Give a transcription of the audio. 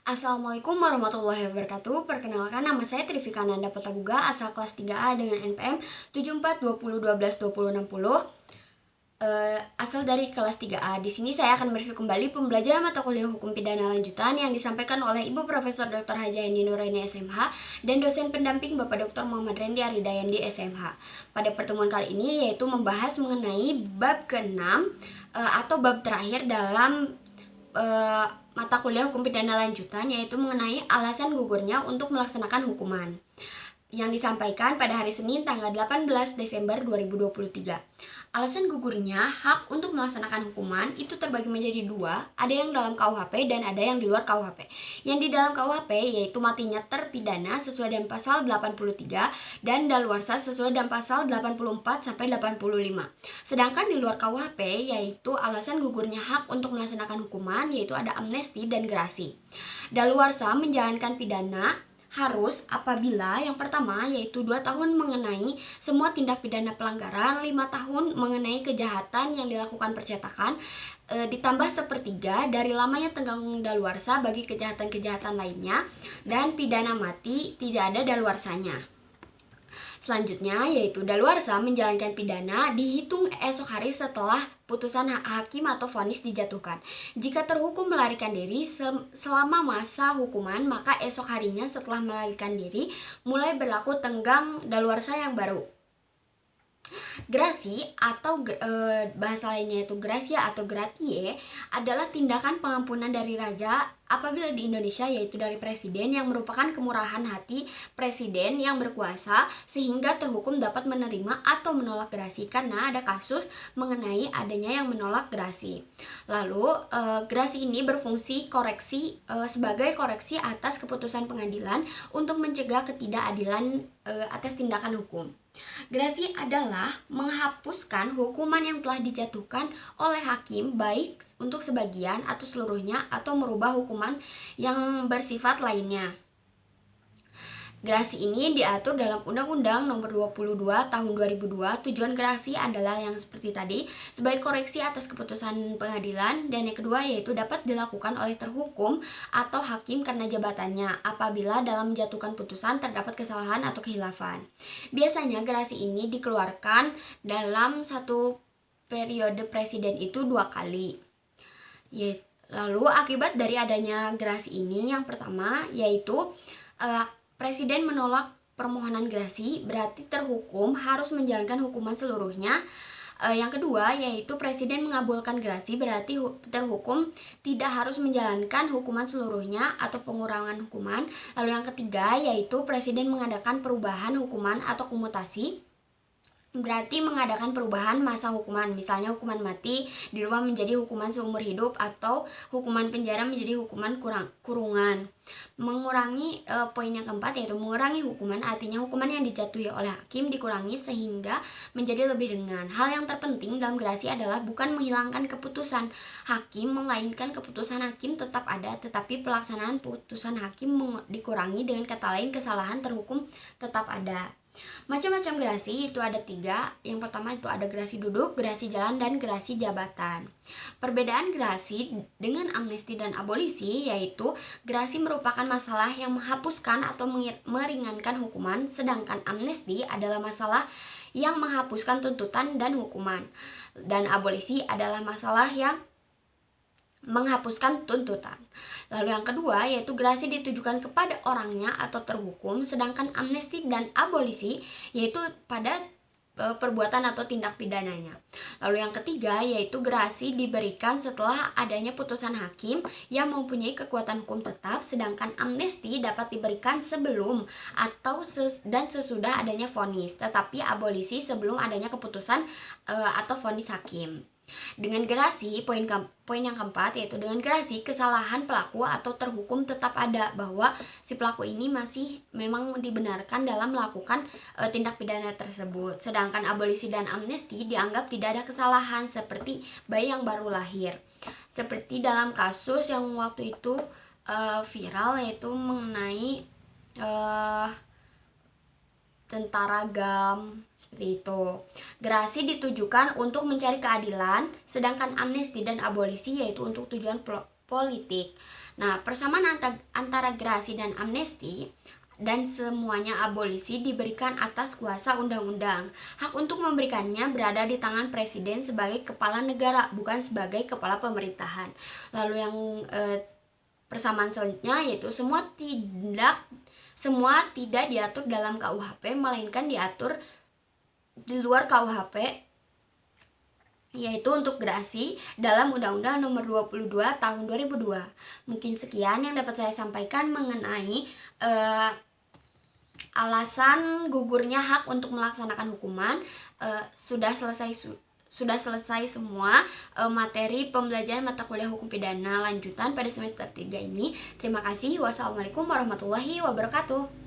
Assalamualaikum warahmatullahi wabarakatuh. Perkenalkan, nama saya Trifika Nanda Patabuga, asal kelas 3A dengan NPM 7420122060. Asal dari kelas 3A. Di sini saya akan mereview kembali pembelajaran mata kuliah Hukum Pidana Lanjutan yang disampaikan oleh Ibu Profesor Dr. Haja Eni Nuraini SMH dan dosen pendamping Bapak Dr. Muhammad Rendi Aridayandi SMH. Pada pertemuan kali ini yaitu membahas mengenai bab ke-6 atau bab terakhir dalam mata kuliah Hukum Pidana Lanjutan, yaitu mengenai alasan gugurnya untuk melaksanakan hukuman, yang disampaikan pada hari Senin tanggal 18 Desember 2023. Alasan gugurnya hak untuk melaksanakan hukuman itu terbagi menjadi dua, ada yang dalam KUHP dan ada yang di luar KUHP. Yang di dalam KUHP yaitu matinya terpidana sesuai dengan pasal 83 dan daluarsa sesuai dengan pasal 84 sampai 85. Sedangkan di luar KUHP yaitu alasan gugurnya hak untuk melaksanakan hukuman yaitu ada amnesti dan gerasi. Daluarsa menjalankan pidana harus apabila yang pertama yaitu 2 tahun mengenai semua tindak pidana pelanggaran, 5 tahun mengenai kejahatan yang dilakukan percetakan, ditambah sepertiga dari lamanya tenggang daluarsa bagi kejahatan-kejahatan lainnya, dan pidana mati tidak ada daluarsanya. Selanjutnya yaitu daluarsa menjalankan pidana dihitung esok hari setelah putusan hakim atau vonis dijatuhkan. Jika terhukum melarikan diri selama masa hukuman, maka esok harinya setelah melarikan diri mulai berlaku tenggang daluarsa yang baru. Grasi atau bahasa lainnya itu gracia atau gratie adalah tindakan pengampunan dari raja apabila di Indonesia yaitu dari presiden yang merupakan kemurahan hati presiden yang berkuasa sehingga terhukum dapat menerima atau menolak grasi karena ada kasus mengenai adanya yang menolak grasi. Lalu grasi ini berfungsi koreksi sebagai koreksi atas keputusan pengadilan untuk mencegah ketidakadilan atas tindakan hukum. Grasi adalah menghapuskan hukuman yang telah dijatuhkan oleh hakim baik untuk sebagian atau seluruhnya atau merubah hukuman yang bersifat lainnya. Grasi ini diatur dalam Undang-Undang Nomor 22 Tahun 2002. Tujuan grasi adalah yang seperti tadi, sebagai koreksi atas keputusan pengadilan, dan yang kedua yaitu dapat dilakukan oleh terhukum atau hakim karena jabatannya apabila dalam menjatuhkan putusan terdapat kesalahan atau khilafan. Biasanya grasi ini dikeluarkan dalam satu periode presiden itu 2 kali. Lalu akibat dari adanya grasi ini, yang pertama yaitu presiden menolak permohonan grasi, berarti terhukum harus menjalankan hukuman seluruhnya. Yang kedua yaitu presiden mengabulkan grasi, berarti terhukum tidak harus menjalankan hukuman seluruhnya atau pengurangan hukuman. Lalu yang ketiga yaitu presiden mengadakan perubahan hukuman atau komutasi, berarti mengadakan perubahan masa hukuman, misalnya hukuman mati dirubah menjadi hukuman seumur hidup atau hukuman penjara menjadi hukuman kurungan. Mengurangi poin yang keempat yaitu mengurangi hukuman, artinya hukuman yang dijatuhi oleh hakim dikurangi sehingga menjadi lebih ringan. Hal yang terpenting dalam grasi adalah bukan menghilangkan keputusan hakim, melainkan keputusan hakim tetap ada, tetapi pelaksanaan putusan hakim dikurangi, dengan kata lain kesalahan terhukum tetap ada. Macam-macam grasi itu ada 3. Yang pertama itu ada grasi duduk, grasi jalan, dan grasi jabatan. Perbedaan grasi dengan amnesti dan abolisi yaitu grasi merupakan masalah yang menghapuskan atau meringankan hukuman, sedangkan amnesti adalah masalah yang menghapuskan tuntutan dan hukuman, dan abolisi adalah masalah yang menghapuskan tuntutan. Lalu yang kedua yaitu grasi ditujukan kepada orangnya atau terhukum, sedangkan amnesti dan abolisi yaitu pada perbuatan atau tindak pidananya. Lalu yang ketiga yaitu grasi diberikan setelah adanya putusan hakim yang mempunyai kekuatan hukum tetap, sedangkan amnesti dapat diberikan sebelum atau dan sesudah adanya vonis, tetapi abolisi sebelum adanya keputusan atau vonis hakim. Dengan gerasi, poin yang keempat yaitu dengan gerasi kesalahan pelaku atau terhukum tetap ada, bahwa si pelaku ini masih memang dibenarkan dalam melakukan tindak pidana tersebut. Sedangkan abolisi dan amnesti dianggap tidak ada kesalahan, seperti bayi yang baru lahir. Seperti dalam kasus yang waktu itu viral yaitu mengenai tentara GAM, seperti itu. Gerasi ditujukan untuk mencari keadilan, sedangkan amnesti dan abolisi yaitu untuk tujuan politik. Nah, persamaan antara gerasi dan amnesti dan semuanya abolisi diberikan atas kuasa undang-undang. Hak untuk memberikannya berada di tangan presiden sebagai kepala negara, bukan sebagai kepala pemerintahan. Lalu yang persamaan selanjutnya yaitu semua tidak diatur dalam KUHP, melainkan diatur di luar KUHP, yaitu untuk gerasi dalam Undang-Undang Nomor 22 Tahun 2002. Mungkin sekian yang dapat saya sampaikan mengenai alasan gugurnya hak untuk melaksanakan hukuman. Sudah selesai semua materi pembelajaran mata kuliah hukum pidana lanjutan pada semester 3 ini. Terima kasih. Wassalamualaikum warahmatullahi wabarakatuh.